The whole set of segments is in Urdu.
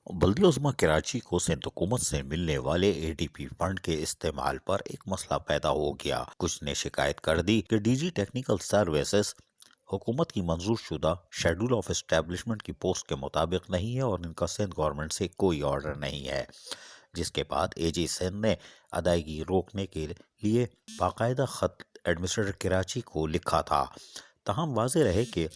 بلدیہ عظمیٰ کراچی کو سندھ حکومت سے ملنے والے اے ڈی پی فنڈ کے استعمال پر ایک مسئلہ پیدا ہو گیا۔ کچھ نے شکایت کر دی کہ ڈی جی ٹیکنیکل سروسز حکومت کی منظور شدہ شیڈول آف اسٹیبلشمنٹ کی پوسٹ کے مطابق نہیں ہے اور ان کا سندھ گورنمنٹ سے کوئی آرڈر نہیں ہے، جس کے بعد اے جی سندھ نے ادائیگی روکنے کے لیے باقاعدہ خط ایڈمنسٹریٹر کراچی کو لکھا تھا۔ تاہم واضح رہے کہ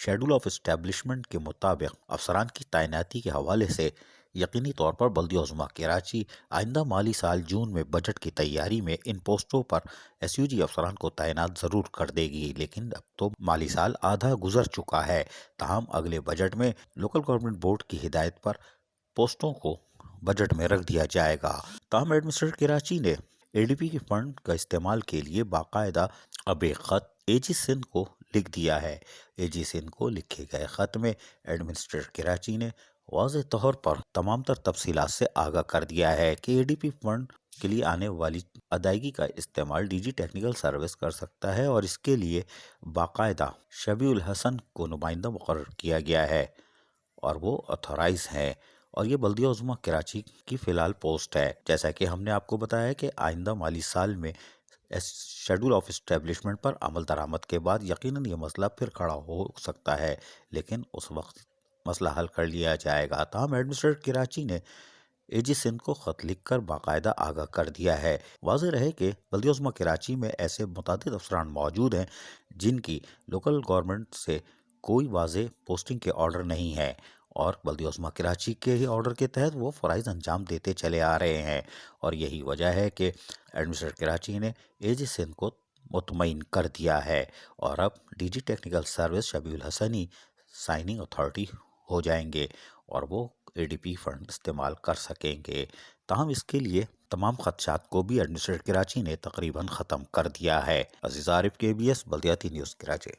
شیڈول آف اسٹیبلشمنٹ کے مطابق افسران کی تعیناتی کے حوالے سے یقینی طور پر بلدیہ عظمیٰ کراچی آئندہ مالی سال جون میں بجٹ کی تیاری میں ان پوسٹوں پر ایس یو جی افسران کو تعینات ضرور کر دے گی، لیکن اب تو مالی سال آدھا گزر چکا ہے۔ تاہم اگلے بجٹ میں لوکل گورنمنٹ بورڈ کی ہدایت پر پوسٹوں کو بجٹ میں رکھ دیا جائے گا۔ تاہم ایڈمنسٹریٹر کراچی نے اے ڈی پی کے فنڈ کا استعمال کے لیے باقاعدہ اب ایک خط اے جی سندھ کو لکھ دیا ہے۔ اے جی سندھ کو لکھے گئے خط میں ایڈمنسٹریٹر کراچی نے واضح طور پر تمام تر تفصیلات سے آگاہ کر دیا ہے کہ اے ڈی پی فنڈ کے لیے آنے والی ادائیگی کا استعمال ڈی جی ٹیکنیکل سروس کر سکتا ہے اور اس کے لیے باقاعدہ شبیہ الحسن کو نمائندہ مقرر کیا گیا ہے اور وہ اتھورائز ہیں، اور یہ بلدیہ عظمیٰ کراچی کی فی الحال پوسٹ ہے۔ جیسا کہ ہم نے آپ کو بتایا کہ آئندہ مالی سال میں شیڈول آف اسٹیبلشمنٹ پر عمل درآمد کے بعد یقیناً یہ مسئلہ پھر کھڑا ہو سکتا ہے، لیکن اس وقت مسئلہ حل کر لیا جائے گا۔ تاہم ایڈمنسٹریٹر کراچی نے اے جی سندھ کو خط لکھ کر باقاعدہ آگاہ کر دیا ہے۔ واضح رہے کہ بلدیہ عظمیٰ کراچی میں ایسے متعدد افسران موجود ہیں جن کی لوکل گورنمنٹ سے کوئی واضح پوسٹنگ کے آرڈر نہیں ہے، اور بلدیہ عظمیٰ کراچی کے ہی آرڈر کے تحت وہ فرائض انجام دیتے چلے آ رہے ہیں، اور یہی وجہ ہے کہ ایڈمنسٹریٹر کراچی نے اے جی سندھ کو مطمئن کر دیا ہے، اور اب ڈی جی ٹیکنیکل سروس شبیہ الحسنی سائننگ اتھارٹی ہو جائیں گے اور وہ اے ڈی پی فنڈ استعمال کر سکیں گے۔ تاہم اس کے لیے تمام خدشات کو بھی ایڈمنسٹریٹر کراچی نے تقریباً ختم کر دیا ہے۔ عزیز عارف، کے بی ایس بلدیاتی نیوز، کراچی۔